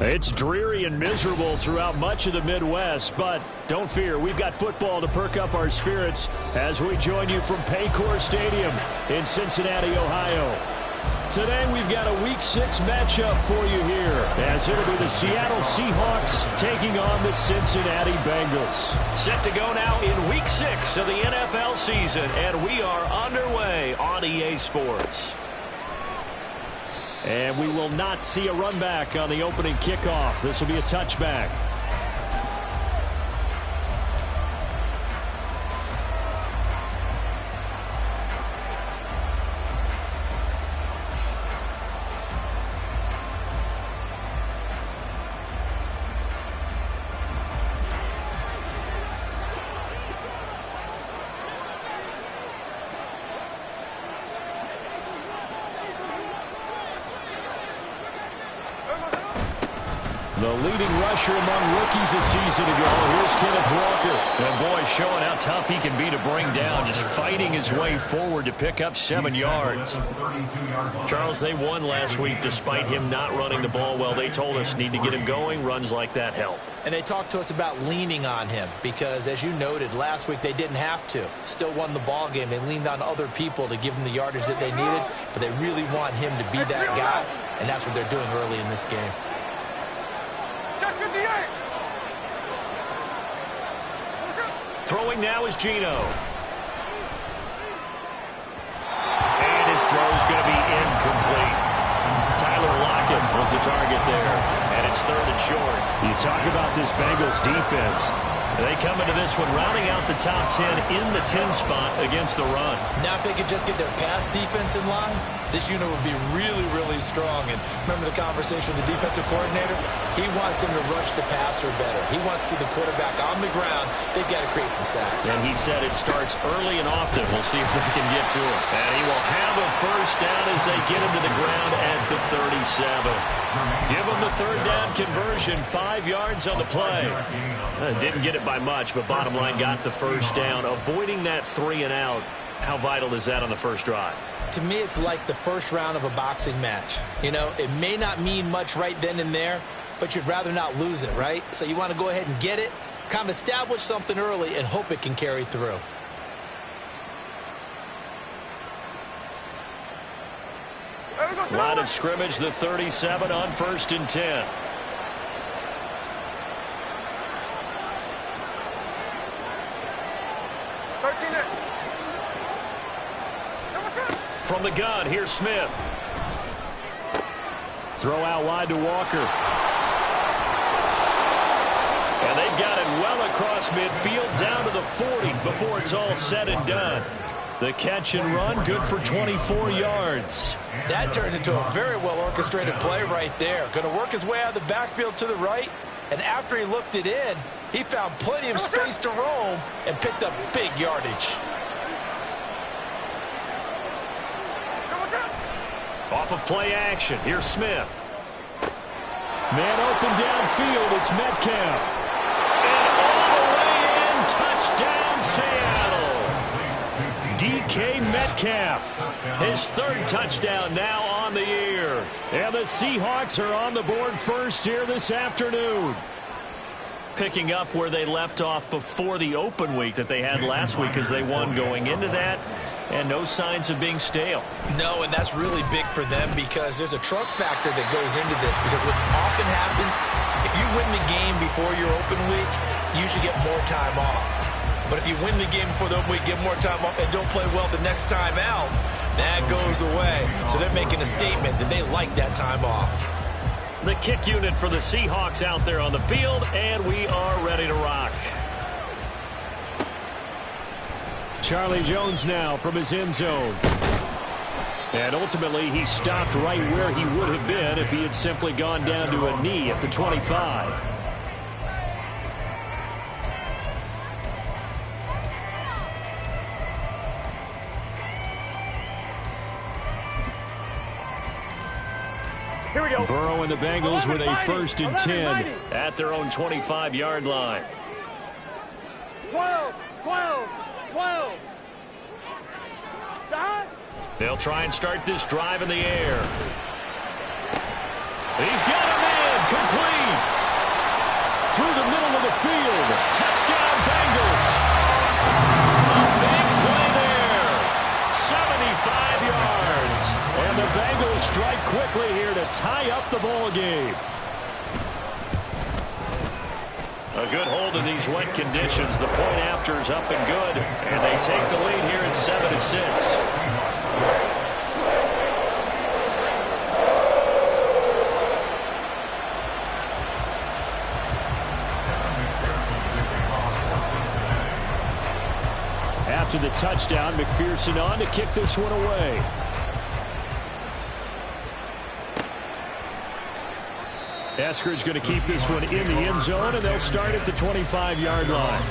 It's dreary and miserable throughout much of the Midwest, but don't fear, we've got football to perk up our spirits as we join you from Paycor Stadium in Cincinnati, Ohio. Today we've got a Week 6 matchup for you here, as it'll be the Seattle Seahawks taking on the Cincinnati Bengals. Set to go now in Week 6 of the NFL season, and we are underway on EA Sports. And we will not see a run back on the opening kickoff. This will be a touchback. The leading rusher among rookies a season ago. Here's Kenneth Walker. And boy, showing how tough he can be to bring down, just fighting his way forward to pick up 7 yards. Charles, they won last week despite him not running the ball well. They told us need to get him going. Runs like that help. And they talked to us about leaning on him because, as you noted, last week they didn't have to. Still won the ball game. They leaned on other people to give them the yardage that they needed, but they really want him to be that guy, and that's what they're doing early in this game. Throwing now is Geno. And his throw is going to be incomplete. Tyler Lockett was the target there. And it's 3rd and short. You talk about this Bengals defense. They come into this one rounding out the top 10 in the 10 spot against the run. Now if they could just get their pass defense in line, this unit would be really, really strong. And remember the conversation with the defensive coordinator? He wants them to rush the passer better. He wants to see the quarterback on the ground. They've got to create some sacks. And he said it starts early and often. We'll see if they can get to him. And he will have a first down as they get him to the ground at the 37. Give him the 3rd down conversion. 5 yards on the play. Didn't get it by much, but bottom line got the first down. Avoiding that 3 and out. How vital is that on the first drive? To me, it's like the first round of a boxing match. You know, it may not mean much right then and there, but you'd rather not lose it, right? So you want to go ahead and get it, kind of establish something early, and hope it can carry through. Line of scrimmage, the 37 on 1st and 10. From the gun, here's Smith. Throw out wide to Walker. And they've got it well across midfield down to the 40 before it's all said and done. The catch and run, good for 24 yards. That turned into a very well-orchestrated play right there. Going to work his way out of the backfield to the right, and after he looked it in, he found plenty of space to roam and picked up big yardage. Off of play action, here's Smith. Man open downfield, it's Metcalf. And all the way in, touchdown Seattle. DK Metcalf, his 3rd touchdown now on the year. And the Seahawks are on the board first here this afternoon. Picking up where they left off before the open week that they had last week as they won going into that. And no signs of being stale. No, and that's really big for them because there's a trust factor that goes into this. Because what often happens, if you win the game before your open week, you should get more time off. But if you win the game before the open week, get more time off, and don't play well the next time out, that goes away. So they're making a statement that they like that time off. The kick unit for the Seahawks out there on the field, and we are ready to rock. Charlie Jones now from his end zone. And ultimately, he stopped right where he would have been if he had simply gone down to a knee at the 25. Here we go. Burrow and the Bengals with a 1st and 10 at their own 25-yard line. 12, 12. 12. They'll try and start this drive in the air. He's got him in. Complete. field. Touchdown, Bengals. A big play there. 75 yards. And the Bengals strike quickly here to tie up the ball game. A good hold in these wet conditions. The point after is up and good. And they take the lead here at 7-6. After the touchdown, McPherson on to kick this one away. Eskridge going to keep this one in the end zone, and they'll start at the 25-yard line.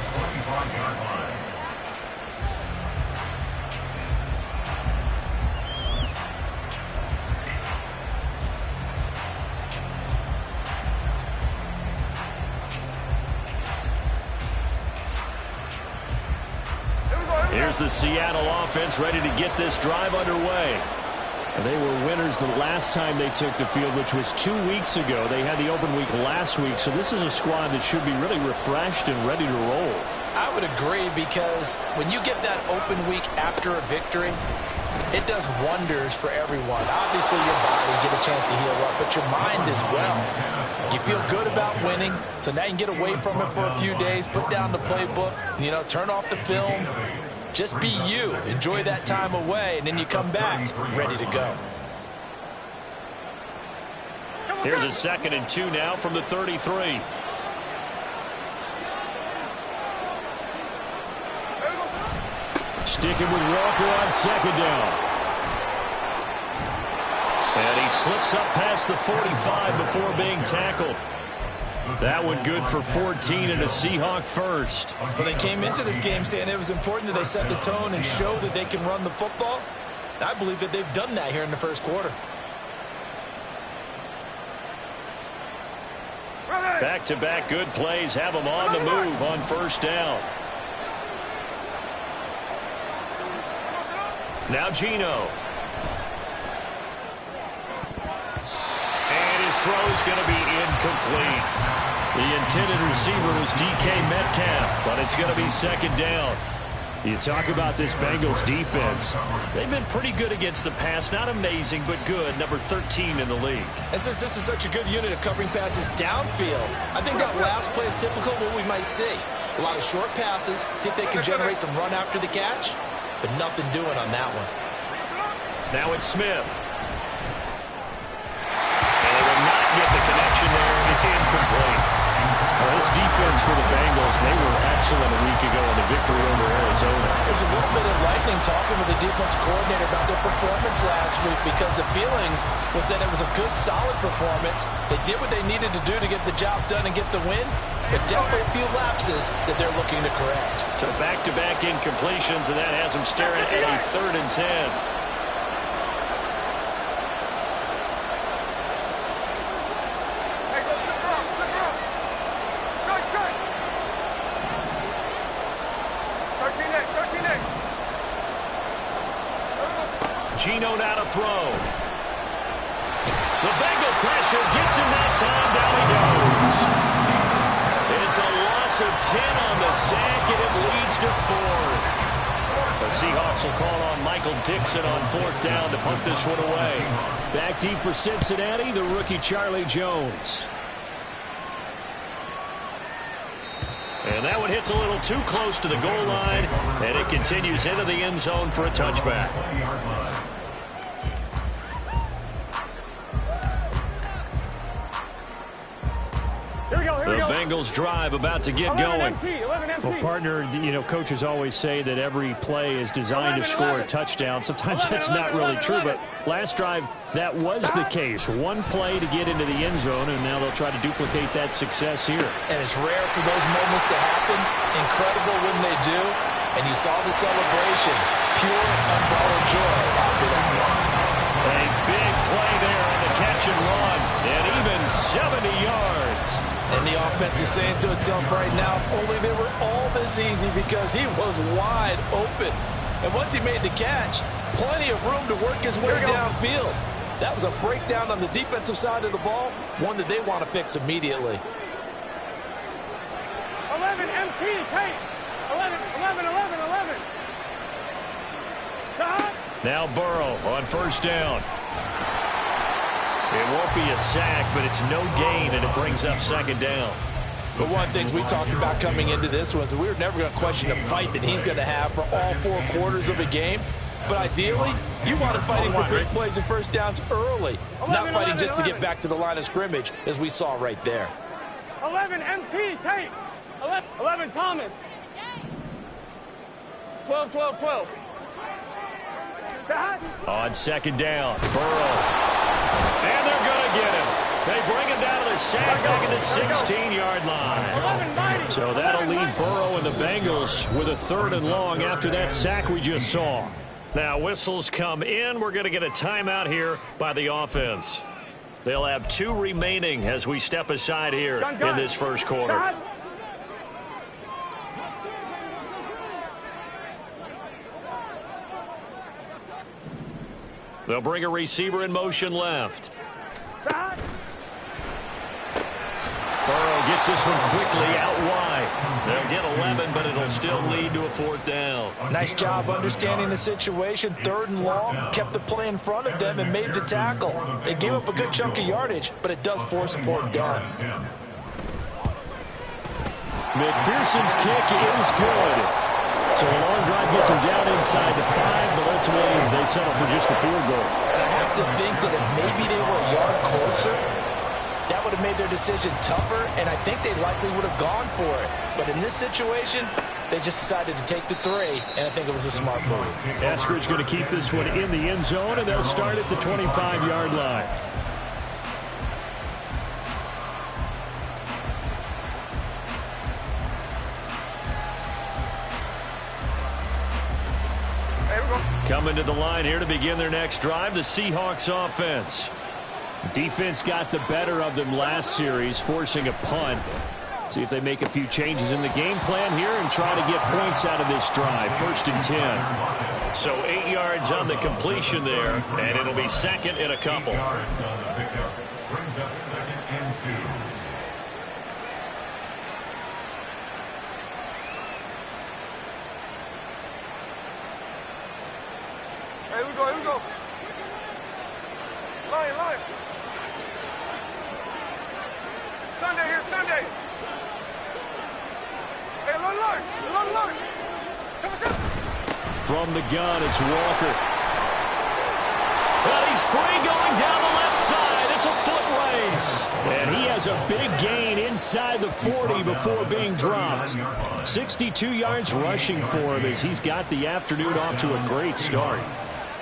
Here's the Seattle offense ready to get this drive underway. They were winners the last time they took the field, which was 2 weeks ago. They had the open week last week, so this is a squad that should be really refreshed and ready to roll. I would agree, because when you get that open week after a victory, it does wonders for everyone. Obviously, your body get a chance to heal up, but your mind as well. You feel good about winning, so now you can get away from it for a few days, put down the playbook, turn off the film. Just be you. Enjoy that time away, and then you come back ready to go. Here's a 2nd and 2 now from the 33. Sticking with Walker on 2nd down. And he slips up past the 45 before being tackled. That one good for 14 and a Seahawk first. Well, they came into this game saying it was important that they set the tone and show that they can run the football. And I believe that they've done that here in the first quarter. Back-to-back good plays have them on the move on 1st down. Now Geno. And his throw's going to be incomplete. The intended receiver was DK Metcalf, but it's going to be 2nd down. You talk about this Bengals defense. They've been pretty good against the pass. Not amazing, but good. Number 13 in the league. And since this is such a good unit of covering passes downfield, I think that last play is typical of what we might see. A lot of short passes, see if they can generate some run after the catch, but nothing doing on that one. Now it's Smith. And they will not get the connection there. It's incomplete. Well, this defense for the Bengals, they were excellent a week ago in the victory over Arizona. There's a little bit of lightning talking with the defense coordinator about their performance last week, because the feeling was that it was a good, solid performance. They did what they needed to do to get the job done and get the win, but definitely a few lapses that they're looking to correct. So back-to-back incompletions, and that has them staring at a 3rd and 10. Geno now to throw. The Bengal pressure gets him that time. Down he goes. It's a loss of 10 on the sack, and it leads to 4th. The Seahawks will call on Michael Dixon on 4th down to punt this one away. Back deep for Cincinnati, the rookie Charlie Jones. And that one hits a little too close to the goal line, and it continues into the end zone for a touchback. The Bengals drive about to get going. Well, partner, coaches always say that every play is designed to score a touchdown. Sometimes that's not really true, but last drive, that was the case. One play to get into the end zone, and now they'll try to duplicate that success here. And it's rare for those moments to happen. Incredible when they do. And you saw the celebration. Pure, unbridled joy after that one. A big play there on the catch and run, and even 70 yards. And the offense is saying to itself right now, only they were all this easy because he was wide open. And once he made the catch, plenty of room to work his way downfield. That was a breakdown on the defensive side of the ball, one that they want to fix immediately. 11, MT, tape. 11, 11, 11, 11. Stop. Now Burrow on first down. It won't be a sack, but it's no gain, and it brings up second down. But one of the things we talked about coming into this was we were never going to question the fight that he's going to have for all 4 quarters of a game. But ideally, you want him fighting for big plays and first downs early, not fighting just to get back to the line of scrimmage, as we saw right there. 11, MT, tape. 11, Thomas. 12, 12, 12. Stop. On second down, Burrow. And they're going to get him. They bring him down to the sack back at the 16-yard line. So that'll leave Burrow and the Bengals with a 3rd and long after that sack we just saw. Now whistles come in. We're going to get a timeout here by the offense. They'll have 2 remaining as we step aside here in this first quarter. They'll bring a receiver in motion left. Burrow gets this one quickly out wide. They'll get 11, but it'll still lead to a 4th down. Nice job understanding the situation. 3rd and long, kept the play in front of them and made the tackle. They gave up a good chunk of yardage, but it does force a 4th down. McPherson's kick is good. So a long drive gets him down inside the 5, but ultimately they settle for just a field goal. And I have to think that if maybe they were a yard closer, that would have made their decision tougher, and I think they likely would have gone for it. But in this situation, they just decided to take the 3, and I think it was a smart move. Eskridge going to keep this one in the end zone, and they'll start at the 25-yard line. Coming to the line here to begin their next drive, the Seahawks offense. Defense got the better of them last series, forcing a punt. See if they make a few changes in the game plan here and try to get points out of this drive. 1st and 10. So 8 yards on the completion there, and it'll be 2nd and a couple. Brings up 2nd and 2. Here we go, here we go. Line. Sunday here, Sunday. Hey, line. From the gun, it's Walker. Well, he's free going down the left side. It's a foot race. And he has a big gain inside the 40 before being dropped. 62 yards rushing for him as he's got the afternoon off to a great start.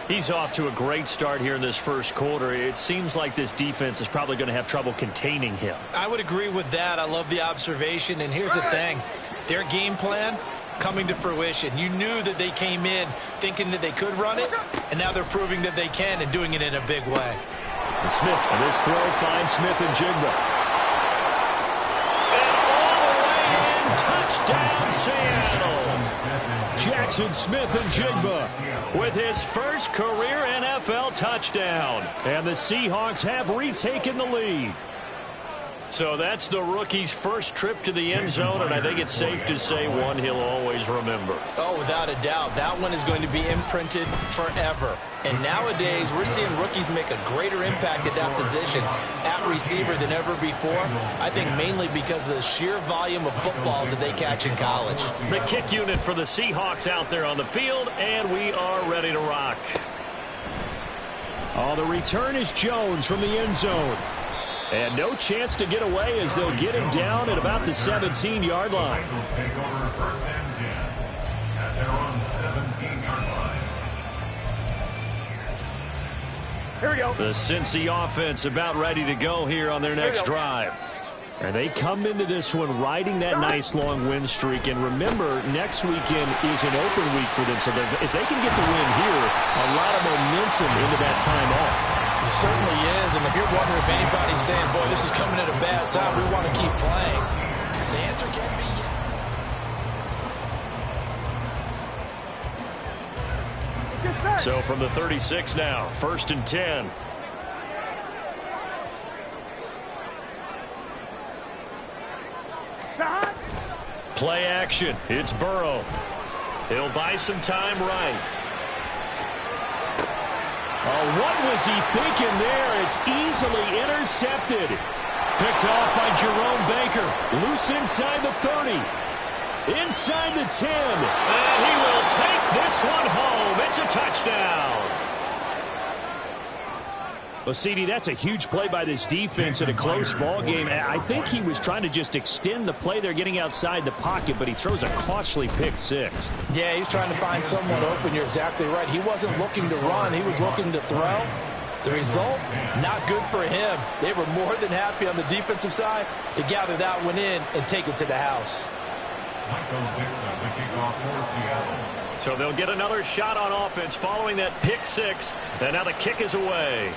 He's off to a great start here in this first quarter. It seems like this defense is probably going to have trouble containing him. I would agree with that. I love the observation. And here's the thing. Their game plan coming to fruition. You knew that they came in thinking that they could run it, and now they're proving that they can and doing it in a big way. And Smith, and this throw finds Smith and Jigba. And all the way in, touchdown Seattle. Jackson Smith-Njigba with his first career NFL touchdown. And the Seahawks have retaken the lead. So that's the rookie's first trip to the end zone, and I think it's safe to say one he'll always remember. Oh, without a doubt. That one is going to be imprinted forever. And nowadays, we're seeing rookies make a greater impact at that position at receiver than ever before. I think mainly because of the sheer volume of footballs that they catch in college. The kick unit for the Seahawks out there on the field, and we are ready to rock. Oh, the return is Jones from the end zone. And no chance to get away as they'll get him down at about the 17-yard line. Take over 1st and 10 at their own 17-yard line. Here we go. The Cincy offense about ready to go here on their next drive. And they come into this one riding that nice long win streak. And remember, next weekend is an open week for them. So if they can get the win here, a lot of momentum into that time off. It certainly is. And if you're wondering if anybody's saying, boy, this is coming at a bad time, we want to keep playing, the answer can be yes. So from the 36 now, 1st and 10. Play action. It's Burrow. He'll buy some time right. Oh, what was he thinking there? It's easily intercepted. Picked off by Jerome Baker. Loose inside the 30. Inside the 10. And he will take this one home. It's a touchdown. Well, CD, that's a huge play by this defense in a close ball game. I think he was trying to just extend the play. They're getting outside the pocket, but he throws a costly pick six. Yeah, he's trying to find someone open. You're exactly right. He wasn't looking to run. He was looking to throw. The result, not good for him. They were more than happy on the defensive side to gather that one in and take it to the house. So they'll get another shot on offense following that pick six. And now the kick is away.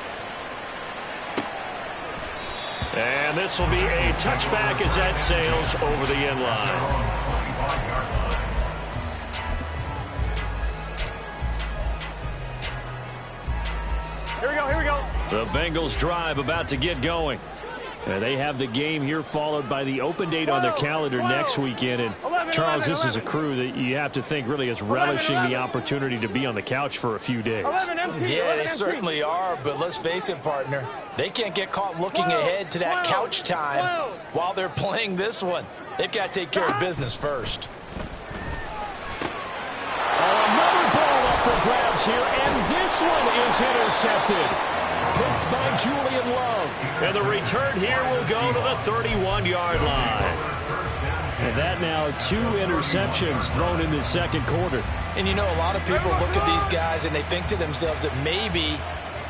And this will be a touchback as that sails over the end line. Here we go, here we go. The Bengals drive about to get going. They have the game here followed by the open date on their calendar next weekend. And Charles, this is a crew that you have to think really is relishing the opportunity to be on the couch for a few days. Yeah, they certainly are, but let's face it, partner. They can't get caught looking ahead to that couch time while they're playing this one. They've got to take care of business first. Another ball up for grabs here, and this one is intercepted. Picked by Julian Love. And the return here will go to the 31-yard line. And that now 2 interceptions thrown in the second quarter. And you know, a lot of people look at these guys and they think to themselves that maybe,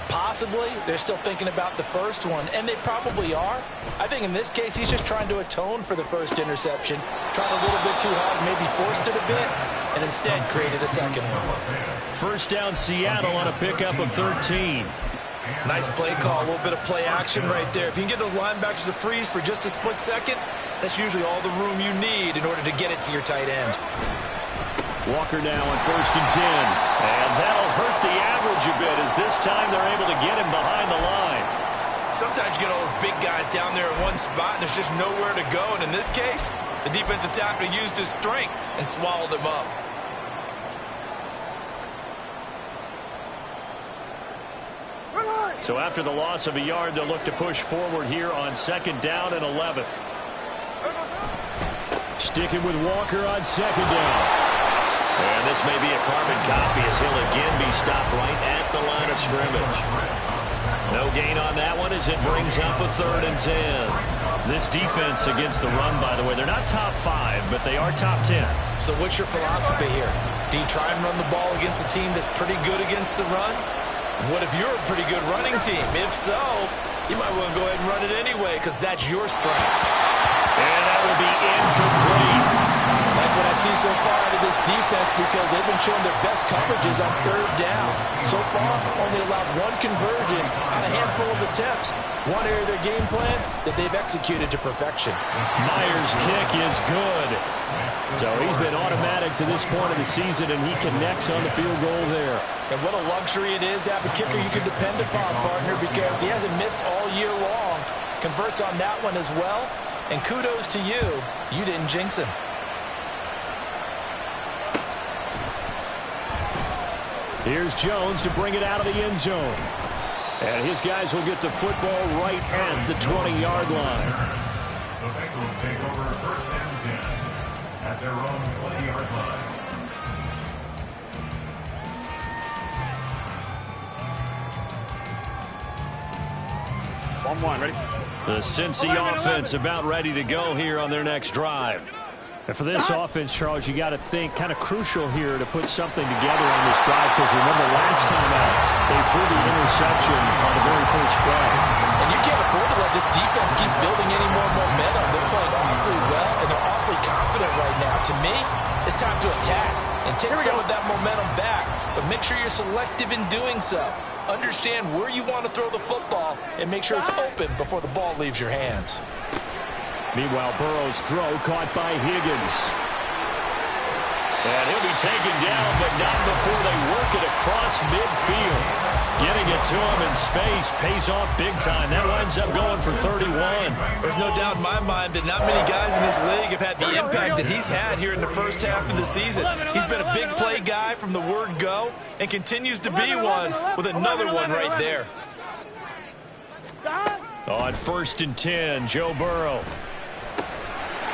possibly, they're still thinking about the first one. And they probably are. I think in this case, he's just trying to atone for the first interception. Tried a little bit too hard, maybe forced it a bit, and instead created a second one. First down, Seattle on a pickup of 13. Nice play call, a little bit of play action right there. If you can get those linebackers to freeze for just a split second, that's usually all the room you need in order to get it to your tight end. Walker now on 1st and 10. And that'll hurt the average a bit as this time they're able to get him behind the line. Sometimes you get all those big guys down there in one spot and there's just nowhere to go. And in this case, the defensive tackle used his strength and swallowed him up. So after the loss of a yard, they'll look to push forward here on 2nd down and 11. Sticking with Walker on 2nd down. And this may be a carbon copy as he'll again be stopped right at the line of scrimmage. No gain on that one as it brings up a 3rd and 10. This defense against the run, by the way, they're not top 5, but they are top 10. So what's your philosophy here? Do you try and run the ball against a team that's pretty good against the run? What if you're a pretty good running team? If so, you might want to go ahead and run it anyway because that's your strength. And that will be incomplete. Like what I see so far out of this defense because they've been showing their best coverages on 3rd down. So far, only allowed 1 conversion on a handful of attempts. One area of their game plan that they've executed to perfection. Myers' kick is good. So he's been automatic to this point of the season, and he connects on the field goal there. And what a luxury it is to have a kicker you can depend upon, partner, because he hasn't missed all year long. Converts on that one as well. And kudos to you. You didn't jinx him. Here's Jones to bring it out of the end zone. And his guys will get the football right at the 20-yard line. The Bengals take over 1st and 10 at their own 20-yard line. Ready? The Cincy offense about ready to go here on their next drive. And for this offense, Charles, you got to think kind of crucial here to put something together on this drive because remember last time out, they threw the interception on the very first play. And you can't afford to let this defense keep building any more momentum. They're playing awfully well, and they're awfully confident right now. To me, it's time to attack and take some of that momentum back, but make sure you're selective in doing so. Understand where you want to throw the football and make sure it's open before the ball leaves your hands. Meanwhile, Burrow's throw caught by Higgins. And he'll be taken down, but not before they work it across midfield. Getting it to him in space pays off big time. That winds up going for 31. There's no doubt in my mind that not many guys in this league have had the impact that he's had here in the first half of the season. He's been a big play guy from the word go and continues to be one with another one right there. On 1st and 10, Joe Burrow.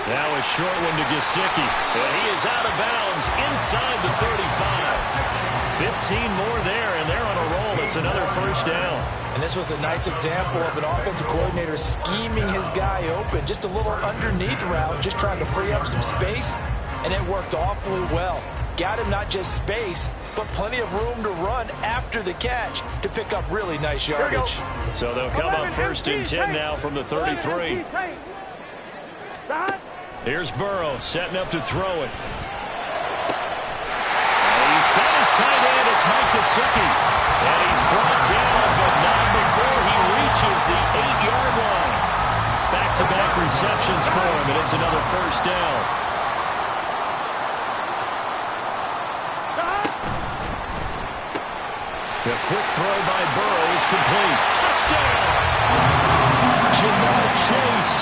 Now a short one to Gesicki. And he is out of bounds inside the 35. 15 more there, and they're on a roll. It's another first down. And this was a nice example of an offensive coordinator scheming his guy open. Just a little underneath route, just trying to free up some space, and it worked awfully well. Got him not just space, but plenty of room to run after the catch to pick up really nice yardage. So they'll come up 1st and 10 now from the 33. Here's Burrow setting up to throw it. And he's got his tight end. It's Mike Gesicki. And he's brought down, but not before he reaches the 8-yard line. Back-to-back receptions for him, and it's another first down. The quick throw by Burrow is complete. Touchdown! Jamar Chase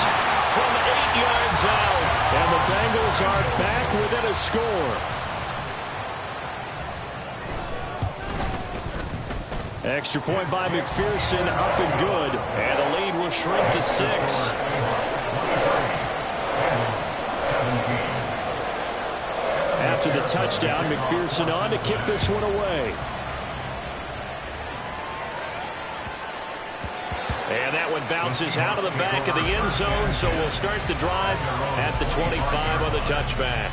from 8 yards out. And the Bengals are back within a score. Extra point by McPherson, up and good. And the lead will shrink to 6. After the touchdown, McPherson on to kick this one away. And that one bounces out of the back of the end zone, so we'll start the drive at the 25 on the touchback.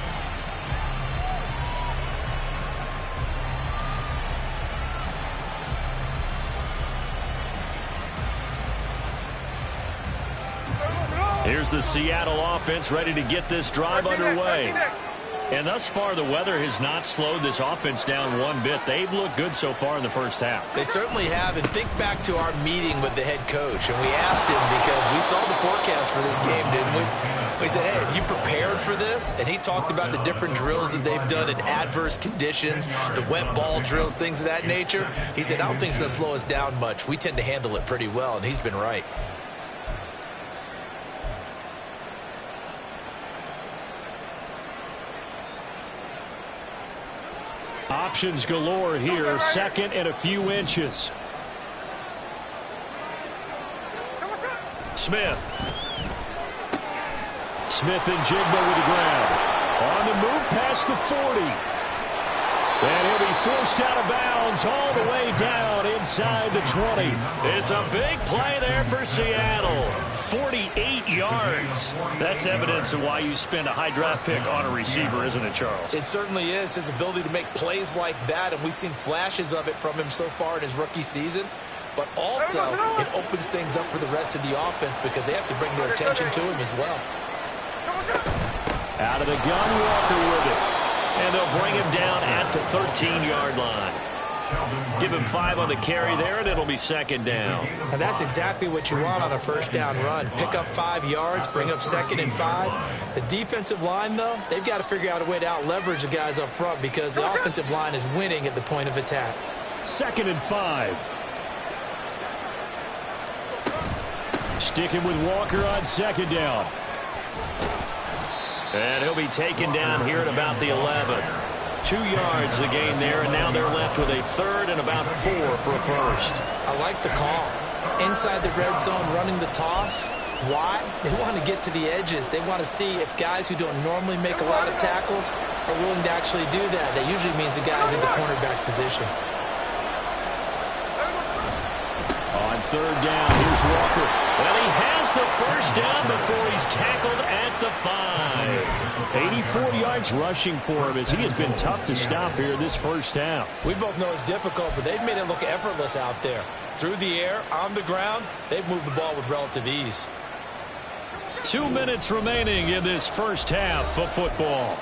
Here's the Seattle offense ready to get this drive underway. And thus far, the weather has not slowed this offense down one bit. They've looked good so far in the first half. They certainly have. And think back to our meeting with the head coach. And we asked him, because we saw the forecast for this game, didn't we? We said, hey, have you prepared for this? And he talked about the different drills that they've done in adverse conditions, the wet ball drills, things of that nature. He said, I don't think it's going to slow us down much. We tend to handle it pretty well, and he's been right. Options galore here. 2nd and a few inches. Smith. Smith and Jigba with the ground. On the move past the 40. And he'll be forced out of bounds all the way down inside the 20. It's a big play there for Seattle. 48 yards. That's evidence of why you spend a high draft pick on a receiver, isn't it, Charles? It certainly is. His ability to make plays like that, and we've seen flashes of it from him so far in his rookie season. But also, it opens things up for the rest of the offense because they have to bring their attention to him as well. Out of the gun, Walker with it. And they'll bring him down at the 13-yard line. Give him 5 on the carry there, and it'll be 2nd down. And that's exactly what you want on a first down run. Pick up 5 yards, bring up 2nd and 5. The defensive line, though, they've got to figure out a way to out-leverage the guys up front because the offensive line is winning at the point of attack. 2nd and 5. Sticking with Walker on 2nd down. And he'll be taken down here at about the 11. 2 yards the gain there, and now they're left with a 3rd and about 4 for a first. I like the call. Inside the red zone, running the toss. Why? They want to get to the edges. They want to see if guys who don't normally make a lot of tackles are willing to actually do that. That usually means the guys in the cornerback position. On 3rd down, here's Walker. Well, he has the first down before he's tackled at the 5. 84 yards rushing for him as he has been tough to stop here this first half. We both know it's difficult, but they've made it look effortless out there. Through the air, on the ground, they've moved the ball with relative ease. 2 minutes remaining in this first half of football.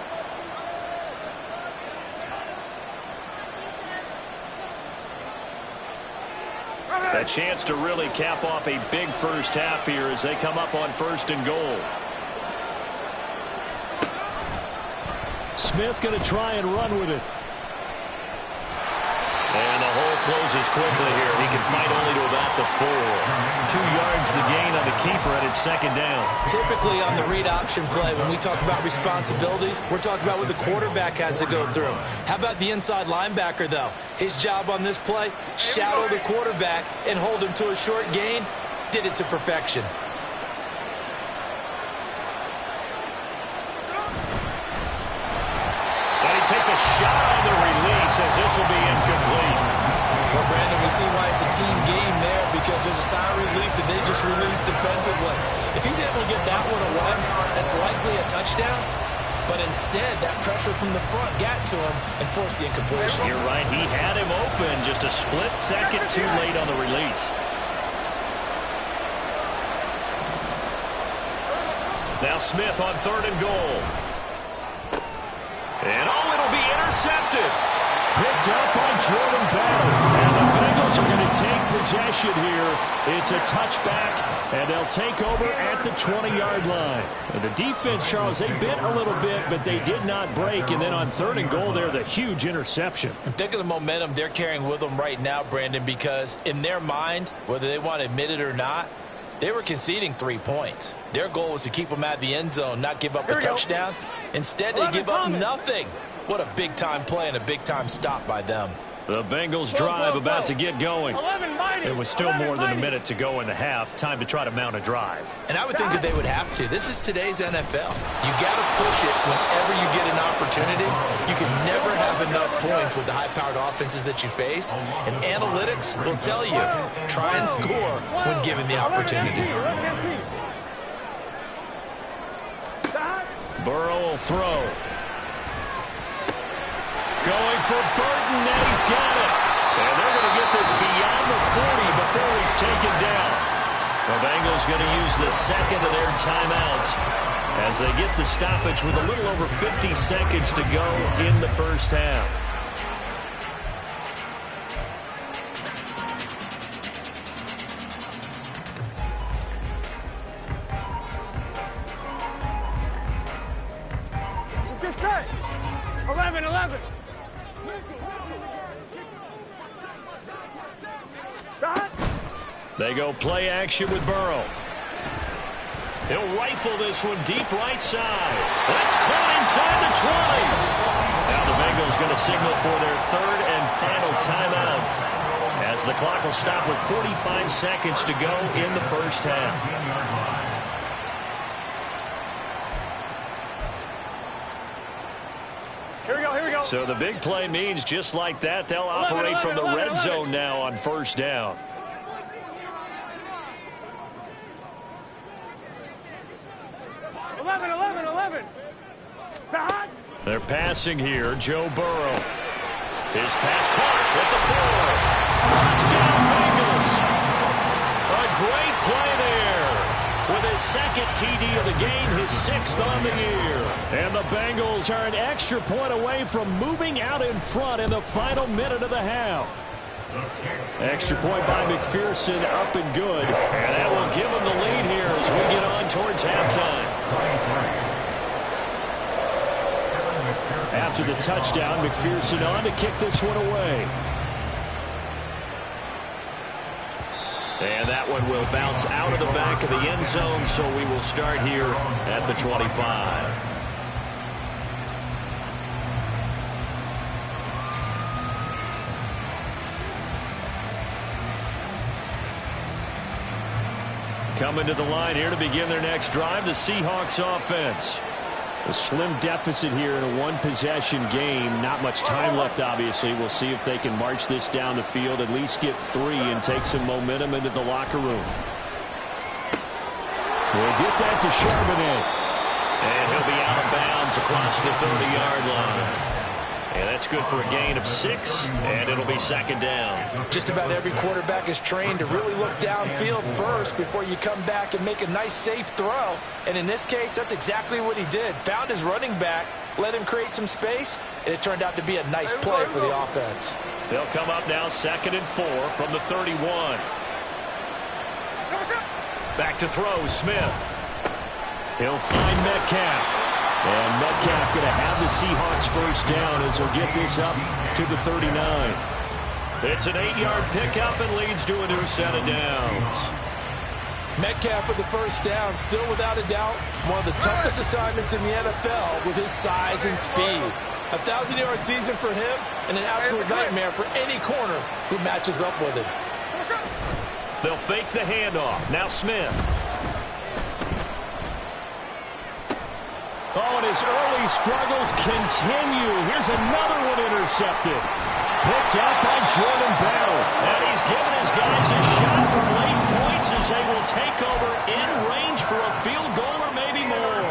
A chance to really cap off a big first half here as they come up on 1st and goal. Smith going to try and run with it. And the whole closes quickly here. He can fight only to about the 4. 2 yards the gain on the keeper, and it's second down. Typically on the read option play, when we talk about responsibilities, we're talking about what the quarterback has to go through. How about the inside linebacker, though? His job on this play, shadow the quarterback and hold him to a short gain. Did it to perfection. And he takes a shot on the release as this will be incomplete. Well, Brandon, we see why it's a team game there, because there's a sign of relief that they just released defensively. If he's able to get that one away, that's likely a touchdown. But instead, that pressure from the front got to him and forced the incompletion. You're right. He had him open, just a split second too late on the release. Now Smith on 3rd and goal. And it'll be intercepted. Picked up by Jordan Battle. And the Bengals are going to take possession here. It's a touchback, and they'll take over at the 20-yard line. And the defense, Charles, they bit a little bit, but they did not break. And then on 3rd and goal there, the huge interception. Think of the momentum they're carrying with them right now, Brandon, because in their mind, whether they want to admit it or not, they were conceding 3 points. Their goal was to keep them out of the end zone, not give up a touchdown. Instead, they give up nothing. What a big-time play and a big-time stop by them. The Bengals drive about to get going. It was still more than a minute to go in the half. Time to try to mount a drive. And I would think that they would have to. This is today's NFL. You got to push it whenever you get an opportunity. You can never have enough points with the high-powered offenses that you face. And analytics will tell you, try and score when given the opportunity. Burrow will throw. Going for Burton, and he's got it. And they're going to get this beyond the 40 before he's taken down. The Bengals going to use the second of their timeouts as they get the stoppage with a little over 50 seconds to go in the first half. Get set. 11. They go play action with Burrow. He'll rifle this one deep right side. That's caught inside the 20. Now the Bengals going to signal for their 3rd and final timeout as the clock will stop with 45 seconds to go in the first half. Here we go. So the big play means just like that, they'll operate from the red zone now on first down. 11. They're passing here. Joe Burrow. His pass caught at the 4. Touchdown, Bengals. A great play there. With his 2nd TD of the game, his 6th on the year. And the Bengals are an extra point away from moving out in front in the final minute of the half. Extra point by McPherson, up and good. And that will give them the lead here as we get on towards halftime. After the touchdown, McPherson on to kick this one away. And that one will bounce out of the back of the end zone, so we will start here at the 25. Coming to the line here to begin their next drive, the Seahawks offense. A slim deficit here in a one-possession game. Not much time left, obviously. We'll see if they can march this down the field, at least get 3, and take some momentum into the locker room. We'll get that to Charbonnet. And he'll be out of bounds across the 30-yard line. And that's good for a gain of 6, and it'll be second down. Just about every quarterback is trained to really look downfield first before you come back and make a nice, safe throw. And in this case, that's exactly what he did. Found his running back, let him create some space, and it turned out to be a nice play for the offense. They'll come up now 2nd and 4 from the 31. Back to throw, Smith. He'll find Metcalf. And Metcalf going to have the Seahawks first down as he'll get this up to the 39. It's an 8-yard pickup and leads to a new set of downs. Metcalf with the first down, still without a doubt, one of the toughest assignments in the NFL with his size and speed. A 1,000-yard season for him and an absolute nightmare for any corner who matches up with him. They'll fake the handoff. Now Smith. Oh, and his early struggles continue. Here's another one intercepted. Picked up by Jordan Battle. And he's given his guys a shot for late points as they will take over in range for a field goal or maybe more.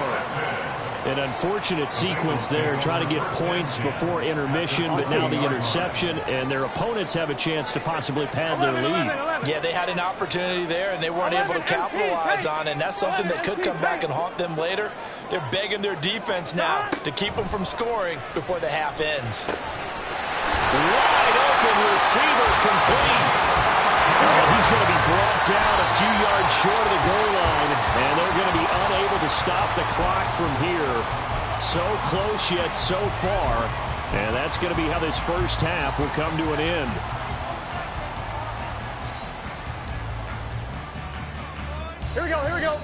An unfortunate sequence there, trying to get points before intermission, but now the interception, and their opponents have a chance to possibly pad their lead. Yeah, they had an opportunity there, and they weren't able to capitalize on it, and that's something that could come back and haunt them later. They're begging their defense now to keep them from scoring before the half ends. Wide open receiver complete. He's going to be brought down a few yards short of the goal line, and they're going to be unable to stop the clock from here. So close yet so far, and that's going to be how this first half will come to an end. Here we go, here we go.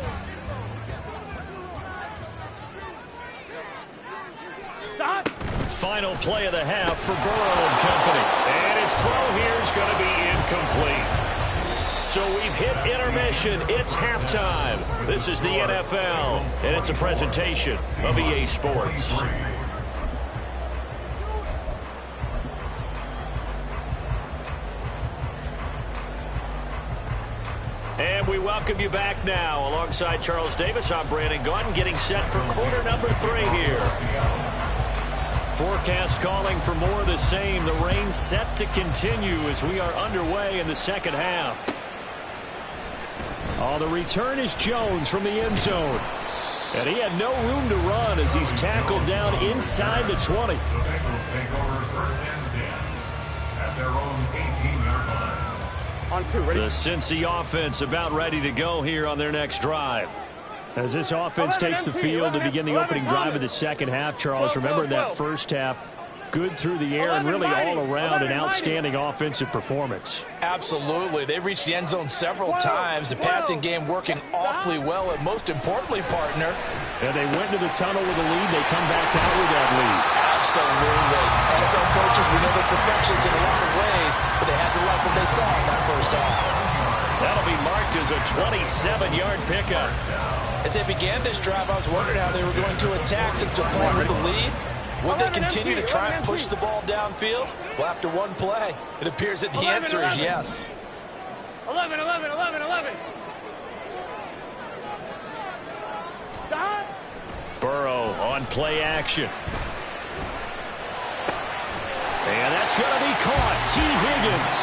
Stop. Final play of the half for Burrow and company. And his throw here is going to be incomplete. So we've hit intermission. It's halftime. This is the NFL, and it's a presentation of EA Sports. And we welcome you back now. Alongside Charles Davis, I'm Brandon Gaudin, getting set for quarter number 3 here. Forecast calling for more of the same. The rain set to continue as we are underway in the second half. Oh, the return is Jones from the end zone. And he had no room to run as he's tackled down inside the 20. The Bengals take over first and 10 at their own 18-yard line. On 2, ready? The Cincy offense about ready to go here on their next drive. As this offense takes the field to begin the opening drive of the second half, Charles, remember that first half, good through the air and really all around an outstanding offensive performance. Absolutely. They reached the end zone several times. The passing game working awfully well, and most importantly, partner. And they went to the tunnel with a lead. They come back out with that lead. Absolutely. NFL coaches, we know they're perfectionists in a lot of ways, but they had to like what they saw in that first half. That'll be marked as a 27-yard pickup. As they began this drive, I was wondering how they were going to attack since they're playing with the lead. Would they continue to try and push the ball downfield? Well, after one play, it appears that the answer is yes. 11, 11, 11, 11. Stop. Burrow on play action. And that's going to be caught. T. Higgins.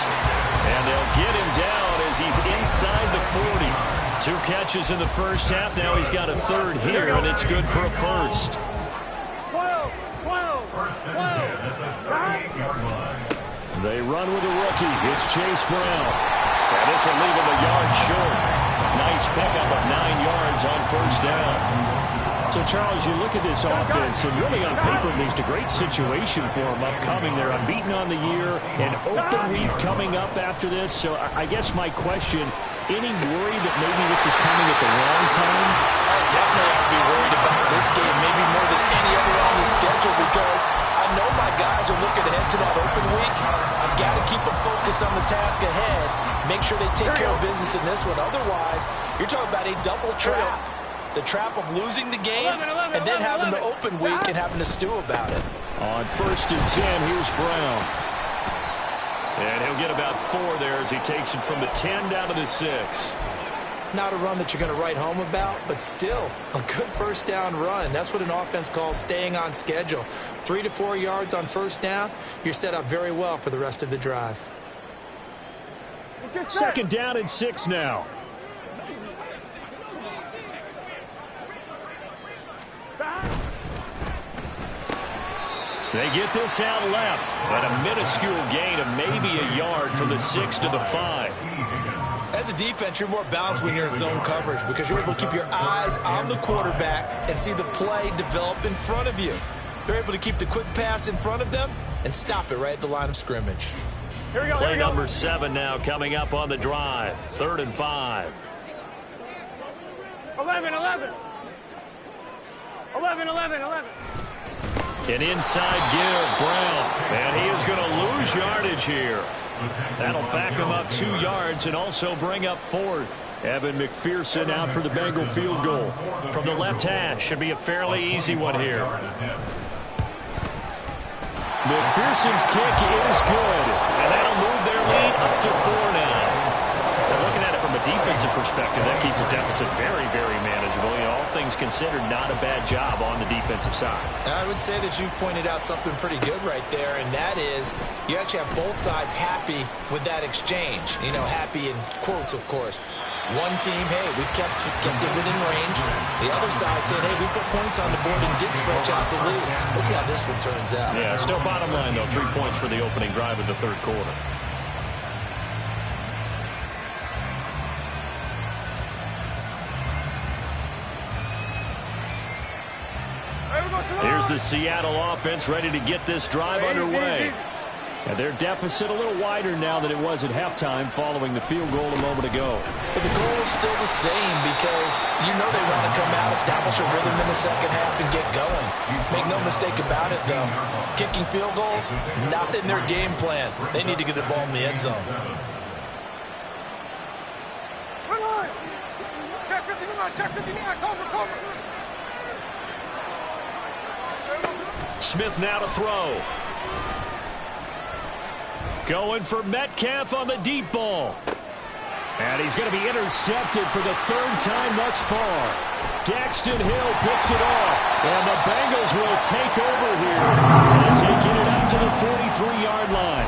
And they'll get him down as he's inside the 40. 2 catches in the first half. Now he's got a third here, and it's good for a first. 12, 12, First and 10 at the 38-yard line. They run with a rookie. It's Chase Brown. And this will leave him a yard short. Nice pickup of 9 yards on first down. So, Charles, you look at this offense, and really on paper, there's a great situation for them upcoming. They're unbeaten on the year, an open week coming up after this. So I guess my question, any worry that maybe this is coming at the wrong time? I definitely have to be worried about this game, maybe more than any other on the schedule, because I know my guys are looking ahead to that open week. I've got to keep them focused on the task ahead, make sure they take care of business in this one. Otherwise, you're talking about a double trap. The trap of losing the game and then having the open week and having to stew about it. On first and 10, here's Brown. And he'll get about 4 there as he takes it from the 10 down to the 6. Not a run that you're going to write home about, but still a good first down run. That's what an offense calls staying on schedule. 3 to 4 yards on first down, you're set up very well for the rest of the drive. Second down and 6 now. They get this out left, but a minuscule gain of maybe a yard from the 6 to the 5. As a defense, you're more balanced when you're in zone coverage because you're able to keep your eyes on the quarterback and see the play develop in front of you. They're able to keep the quick pass in front of them and stop it right at the line of scrimmage. Play number 7 now coming up on the drive. 3rd and 5. 11. An inside give, Brown. And he is going to lose yardage here. That'll back him up 2 yards and also bring up 4th. Evan McPherson out for the Bengal field goal. From the left hash, should be a fairly easy one here. McPherson's kick is good, and that'll move their lead up to 4 now. And looking at it from a defensive perspective, that keeps the deficit very, very manageable. You know, all things considered, not a bad job on the defensive side. I would say that you've pointed out something pretty good right there, and that is you actually have both sides happy with that exchange. You know, happy in quotes, of course. One team, hey, we've kept it within range. The other side saying, hey, we put points on the board and did stretch out the lead. Let's see how this one turns out. Yeah, still bottom line, though, 3 points for the opening drive of the 3rd quarter. Here's the Seattle offense ready to get this drive underway. And their deficit a little wider now than it was at halftime following the field goal a moment ago. But the goal is still the same because you know they want to come out, establish a rhythm in the second half, and get going. Make no mistake about it, though. Kicking field goals, not in their game plan. They need to get the ball in the end zone. Check 59, cover. Smith now to throw. Going for Metcalf on the deep ball. And he's going to be intercepted for the 3rd time thus far. Daxton Hill picks it off. And the Bengals will take over here as they get it up to the 43-yard line.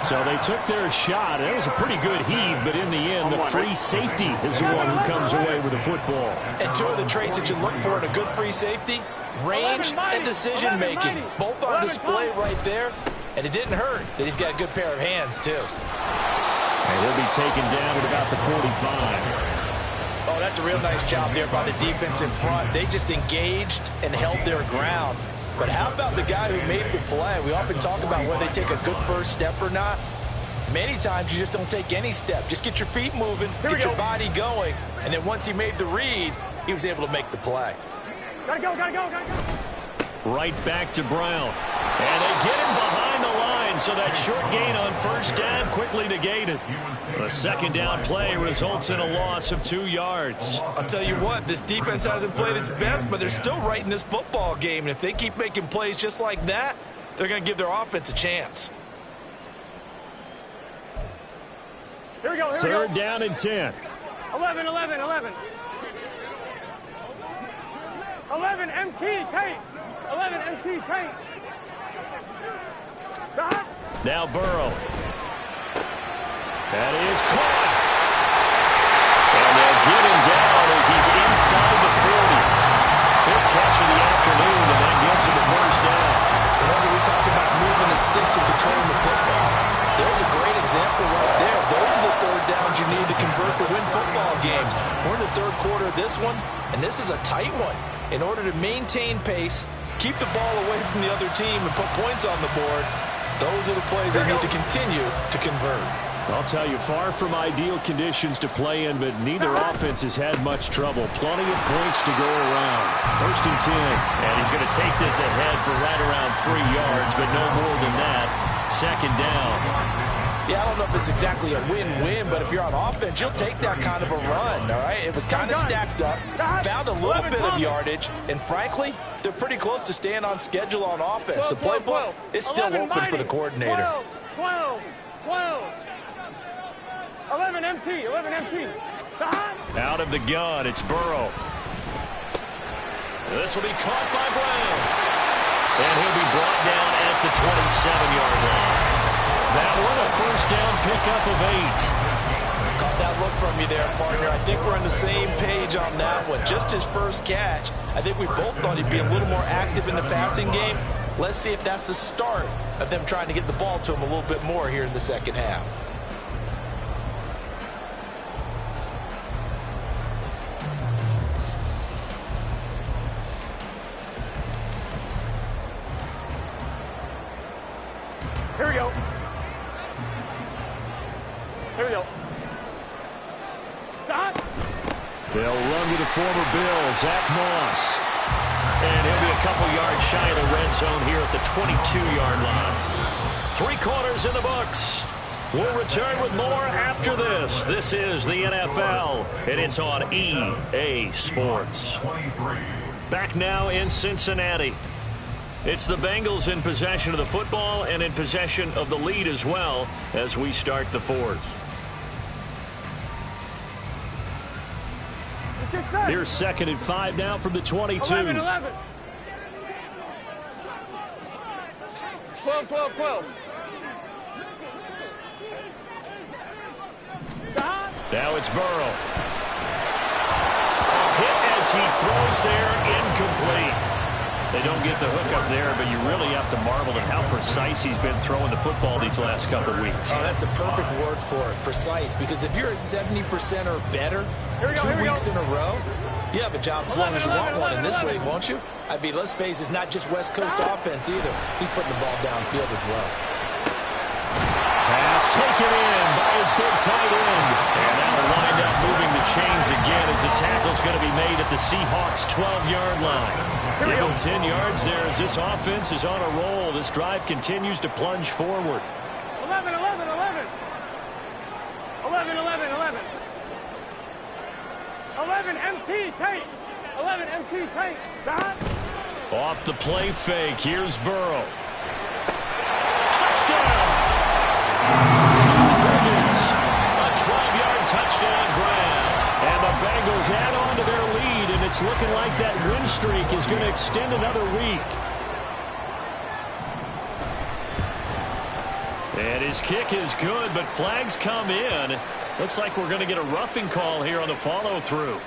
So they took their shot. It was a pretty good heave, but in the end, the free safety is the one who comes away with the football. And 2 of the traits that you look for in a good free safety, range and decision-making. Both on display right there. And it didn't hurt that he's got a good pair of hands, too. And he'll be taken down at about the 45. Oh, that's a real nice job there by the defense in front. They just engaged and held their ground. But how about the guy who made the play? We often talk about whether they take a good first step or not. Many times you just don't take any step. Just get your feet moving, get your body going. And then once he made the read, he was able to make the play. Gotta go. Right back to Brown. And they get him behind the line, so that short gain on 1st down quickly negated. The 2nd down play results in a loss of 2 yards. I'll tell you what, this defense hasn't played its best, but they're still right in this football game. And if they keep making plays just like that, they're going to give their offense a chance. Here we go. 3rd down and 10. 11. 11 MT, Tate. 11 MT, Tate. Now Burrow. That is caught. And they'll get him down as he's inside the 40. 5th catch of the afternoon, and that gets him the 1st down. Whenever we talk about moving the sticks and controlling the football, there's a great example right there. Those are the 3rd downs you need to convert to win football games. We're in the 3rd quarter of this one, and this is a tight one. In order to maintain pace, keep the ball away from the other team, and put points on the board, those are the plays they need to continue to convert. I'll tell you, far from ideal conditions to play in, but neither offense has had much trouble. Plenty of points to go around. 1st and 10. And he's going to take this ahead for right around 3 yards, but no more than that. 2nd down. Yeah, I don't know if it's exactly a win-win, but if you're on offense, you'll take that kind of a run, all right? It was kind of stacked up, found a little bit of yardage, and frankly, they're pretty close to staying on schedule on offense. The playbook is still open for the coordinator. 12. 11 MT. Out of the gun, it's Burrow. This will be caught by Brown. And he'll be brought down at the 27-yard line. That one, a 1st down pickup of 8. Caught that look from you there, partner. I think we're on the same page on that one. Just his first catch. I think we both thought he'd be a little more active in the passing game. Let's see if that's the start of them trying to get the ball to him a little bit more here in the 2nd half. Here we go. They'll run with the former Bill, Zach Moss. And he'll be a couple yards shy of the red zone here at the 22-yard line. 3 quarters in the books. We'll return with more after this. This is the NFL, and it's on EA Sports. Back now in Cincinnati. It's the Bengals in possession of the football and in possession of the lead as well as we start the fourth. Here's 2nd and 5 now from the 22. 11, 11. 12, 12, 12. Now it's Burrow. Hit as he throws there, incomplete. They don't get the hook up there, but you really have to marvel at how precise he's been throwing the football these last couple of weeks. Oh, that's the perfect word for it, precise. Because if you're at 70% or better 2 weeks in a row, you have a job as long as you want one in this league, won't you? I mean, let's face it, it's not just West Coast offense either. He's putting the ball downfield as well. Pass taken in by his big tight end. And that'll wind up moving the chains again as the tackle's going to be made at the Seahawks' 12-yard line. Give him 10 yards there as this offense is on a roll. This drive continues to plunge forward. 11, 11, 11. 11, 11, 11. 11, MT, Tate. 11, MT, Tate. Off the play fake, here's Burrow. Touchdown! A 12-yard touchdown grab. And the Bengals add on to their lead, and it's looking like that win streak is going to extend another week. And his kick is good, but flags come in. Looks like we're going to get a roughing call here on the follow-through.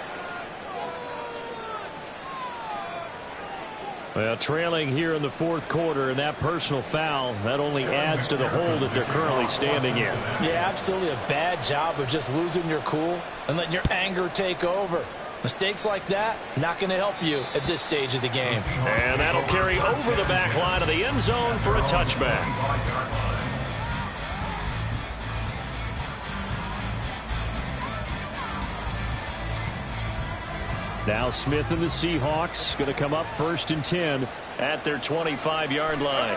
Well, trailing here in the 4th quarter, and that personal foul, that only adds to the hole that they're currently standing in. Yeah, absolutely a bad job of just losing your cool and letting your anger take over. Mistakes like that, not going to help you at this stage of the game. And that'll carry over the back line of the end zone for a touchback. Now Smith and the Seahawks going to come up 1st and 10 at their 25-yard line.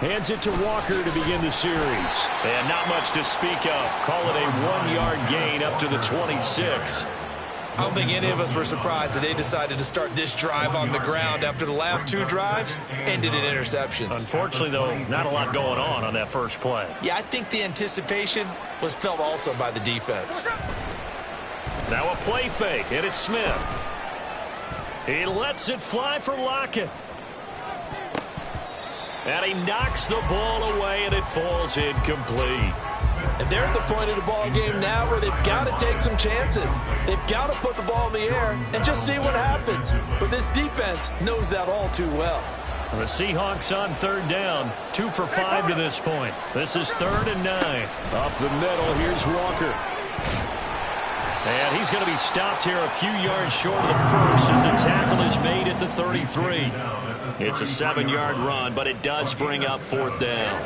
Hands it to Walker to begin the series. And not much to speak of. Call it a 1-yard gain up to the 26. I don't think any of us were surprised that they decided to start this drive on the ground after the last 2 drives ended in interceptions. Unfortunately, though, not a lot going on that first play. Yeah, I think the anticipation was felt also by the defense. Now a play fake, and it's Smith. He lets it fly for Lockett. And he knocks the ball away, and it falls incomplete. And they're at the point of the ball game now where they've got to take some chances. They've got to put the ball in the air and just see what happens. But this defense knows that all too well. The Seahawks on 3rd down, 2 for 5 to this point. This is 3rd and 9. Up the middle, here's Walker. And he's going to be stopped here a few yards short of the first as the tackle is made at the 33. It's a 7-yard run, but it does bring up 4th down.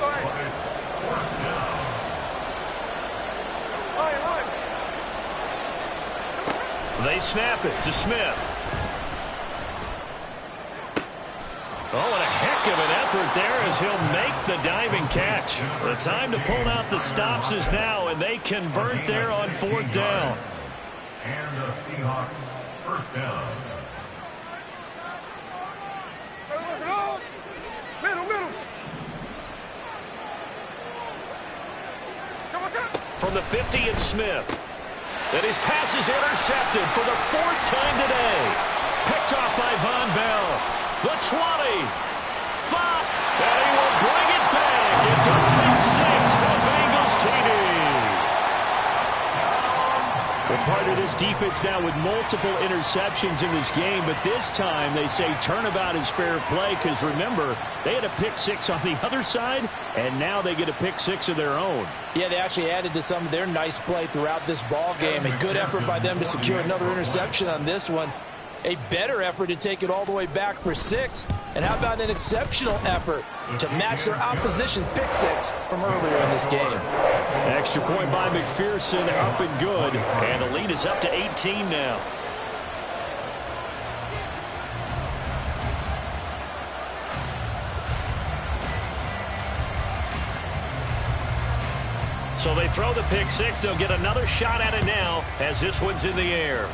They snap it to Smith. Oh, and a heck of an effort there as he'll make the diving catch. The time to pull out the stops is now, and they convert there on 4th down. And the Seahawks 1st down. Middle. From the 50, it's Smith. And his pass is intercepted for the 4th time today. Picked off by Von Bell. The 20. 5. And he will bring it back. It's a pick 6 for Bengals TD. Well, part of this defense now with multiple interceptions in this game, but this time they say turnabout is fair play because, remember, they had a pick 6 on the other side, and now they get a pick 6 of their own. Yeah, they actually added to some of their nice play throughout this ball game. A good effort by them to secure another interception on this one. A better effort to take it all the way back for 6. And how about an exceptional effort to match their opposition's pick 6 from earlier in this game? Extra point by McPherson, up and good. And the lead is up to 18 now. So they throw the pick 6. They'll get another shot at it now as this one's in the air.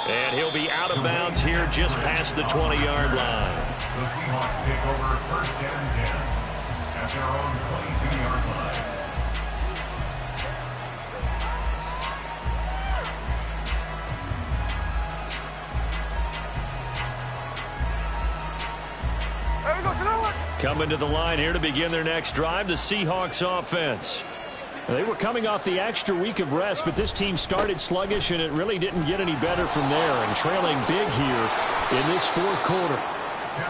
And he'll be out of bounds here just past the 20-yard line. The Seahawks take over first and 10 at their own 22-yard line. Coming to the line here to begin their next drive, the Seahawks offense. They were coming off the extra week of rest, but this team started sluggish, and it really didn't get any better from there, and trailing big here in this fourth quarter.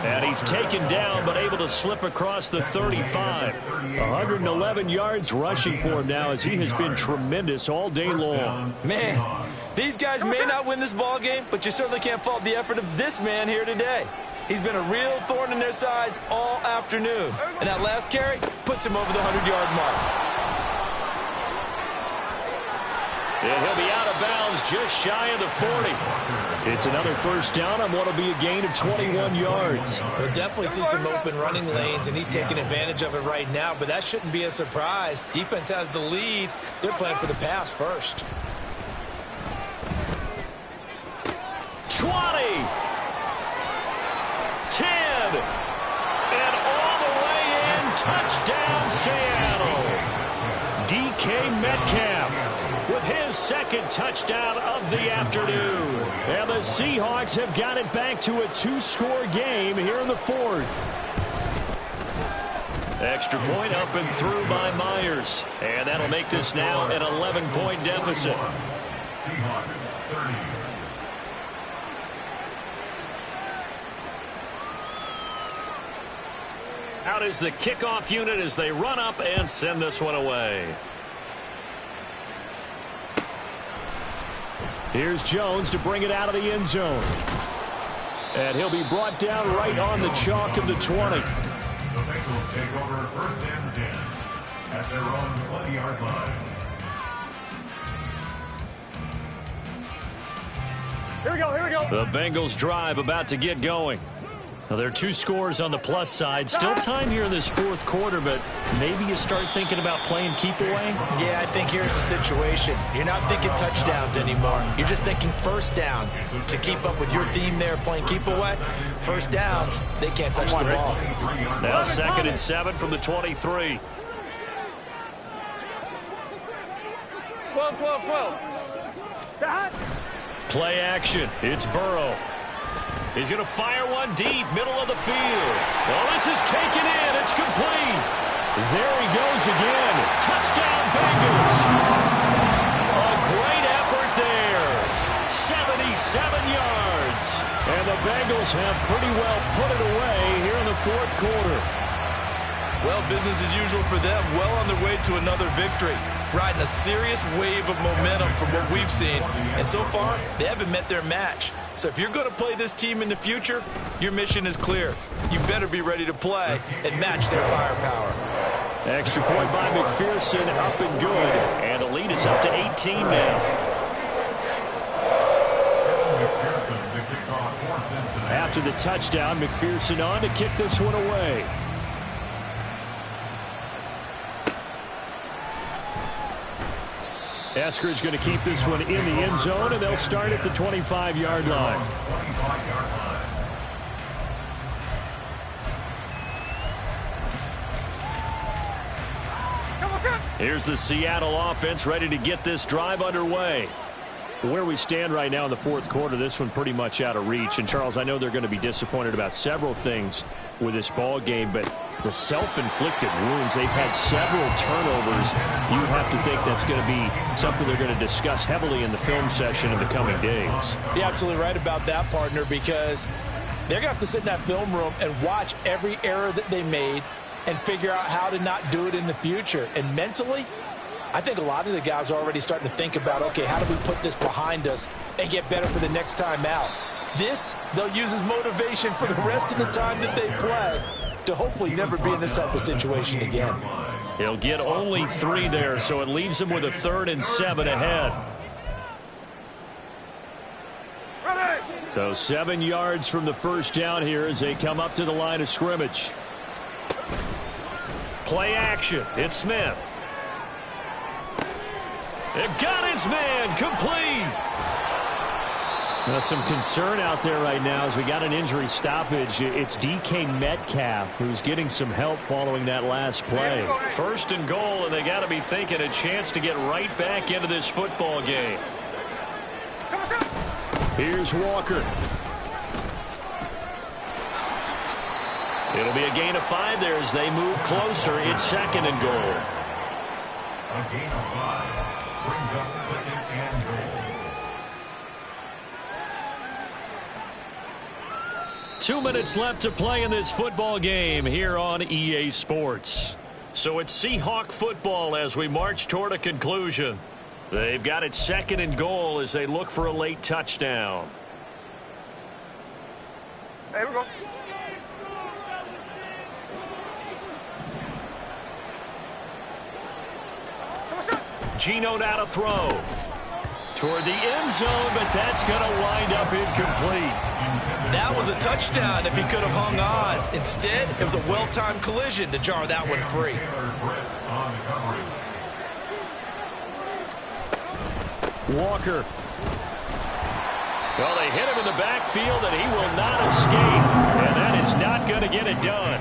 And he's taken down, but able to slip across the 35. 111 yards rushing for him now, as he has been tremendous all day long. Man, these guys may not win this ball game, but you certainly can't fault the effort of this man here today. He's been a real thorn in their sides all afternoon. And that last carry puts him over the 100-yard mark. And he'll be out of bounds just shy of the 40. It's another first down on what will be a gain of 21 yards. We'll definitely see some open running lanes, and he's taking advantage of it right now, but that shouldn't be a surprise. Defense has the lead. They're playing for the pass first. 20. 10. And all the way in. Touchdown, Seattle. DK Metcalf with his second touchdown of the afternoon. And the Seahawks have got it back to a 2-score game here in the fourth. Extra point up and through by Myers. And that'll make this now an 11-point deficit. Seahawks 30. Out is the kickoff unit as they run up and send this one away. Here's Jones to bring it out of the end zone. And he'll be brought down right on the chalk of the 20. The Bengals take over first and 10 at their own 20-yard line. Here we go, here we go. The Bengals drive about to get going. Now, there are 2 scores on the plus side. Still time here in this fourth quarter, but maybe you start thinking about playing keep away? Yeah, I think here's the situation. You're not thinking touchdowns anymore. You're just thinking first downs. To keep up with your theme there, playing keep away, first downs, they can't touch the ball. Now 2nd and 7 from the 23. 12, 12, 12. That. Play action. It's Burrow. He's going to fire one deep, middle of the field. Well, this is taken in. It's complete. There he goes again. Touchdown, Bengals. A great effort there. 77 yards. And the Bengals have pretty well put it away here in the fourth quarter. Well, business as usual for them. Well on their way to another victory. Riding a serious wave of momentum from what we've seen. And so far, they haven't met their match. So if you're going to play this team in the future, your mission is clear. You better be ready to play and match their firepower. Extra point by McPherson, up and good. And the lead is up to 18 now. After the touchdown, McPherson on to kick this one away. Eskridge going to keep this one in the end zone, and they'll start at the 25-yard line. Here's the Seattle offense ready to get this drive underway. Where we stand right now in the fourth quarter, this one pretty much out of reach. And, Charles, I know they're going to be disappointed about several things with this ball game, but the self-inflicted wounds, they've had several turnovers. You have to think that's going to be something they're going to discuss heavily in the film session in the coming days. You're absolutely right about that, partner, because they're going to have to sit in that film room and watch every error that they made and figure out how to not do it in the future. And mentally, I think a lot of the guys are already starting to think about, okay, how do we put this behind us and get better for the next time out? This, they'll use as motivation for the rest of the time that they play to hopefully never be in this type of situation again. He'll get only 3 there, so it leaves him with a 3rd and 7 ahead. So 7 yards from the first down here as they come up to the line of scrimmage. Play action. It's Smith. It got his man complete. Now some concern out there right now as we got an injury stoppage. It's DK Metcalf who's getting some help following that last play. 1st and goal, and they got to be thinking a chance to get right back into this football game. Here's Walker. It'll be a gain of 5 there as they move closer. It's 2nd and goal. A gain of 5 brings up 2nd and goal. 2 minutes left to play in this football game here on EA Sports. So it's Seahawk football as we march toward a conclusion. They've got it 2nd and goal as they look for a late touchdown. Hey, we go. Geno now to throw. Toward the end zone, but that's going to wind up incomplete. That was a touchdown if he could have hung on. Instead, it was a well-timed collision to jar that one free. Walker. Well, they hit him in the backfield, and he will not escape. And that is not going to get it done.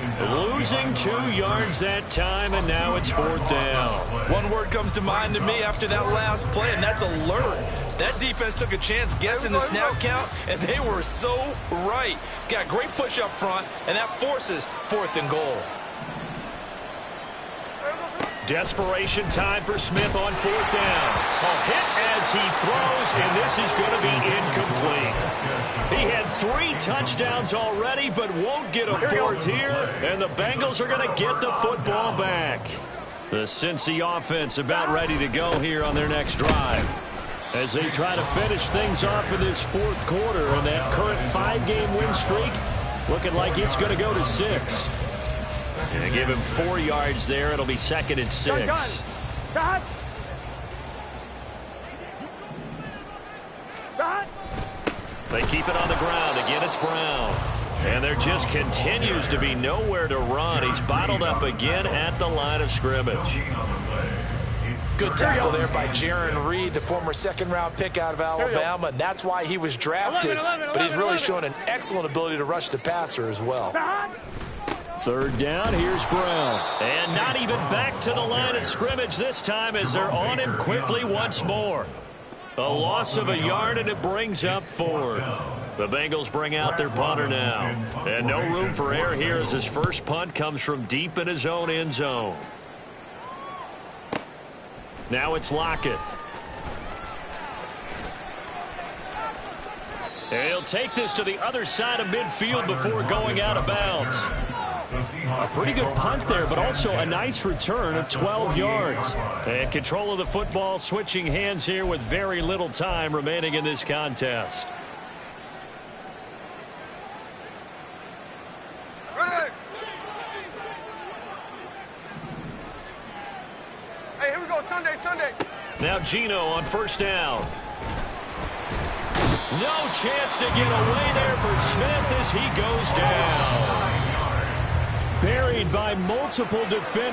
Losing 2 yards that time, and now it's 4th down. One word comes to mind to me after that last play, and that's alert. That defense took a chance guessing the snap count, and they were so right. Got great push up front, and that forces 4th and goal. Desperation time for Smith on 4th down. A hit as he throws, and this is going to be incomplete. He had 3 touchdowns already, but won't get a 4th here, and the Bengals are going to get the football back. The Cincy offense about ready to go here on their next drive as they try to finish things off in this 4th quarter, and that current 5-game win streak looking like it's going to go to 6. And they give him 4 yards there. It'll be 2nd and 6. They keep it on the ground. Again, it's Brown. And there just continues to be nowhere to run. He's bottled up again at the line of scrimmage. Good tackle there by Jaron Reed, the former 2nd-round pick out of Alabama. And that's why he was drafted. But he's really shown an excellent ability to rush the passer as well. 3rd down, here's Brown. And not even back to the line of scrimmage this time as they're on him quickly once more. A loss of a yard, and it brings up 4th. The Bengals bring out their punter now. And no room for error here as his first punt comes from deep in his own end zone. Now it's Lockett. And he'll take this to the other side of midfield before going out of bounds. A pretty good punt there, but also a nice return of 12 yards. And control of the football switching hands here with very little time remaining in this contest. Hey, here we go, Sunday. Now Geno on 1st down. No chance to get away there for Smith as he goes down. Buried by multiple defenders.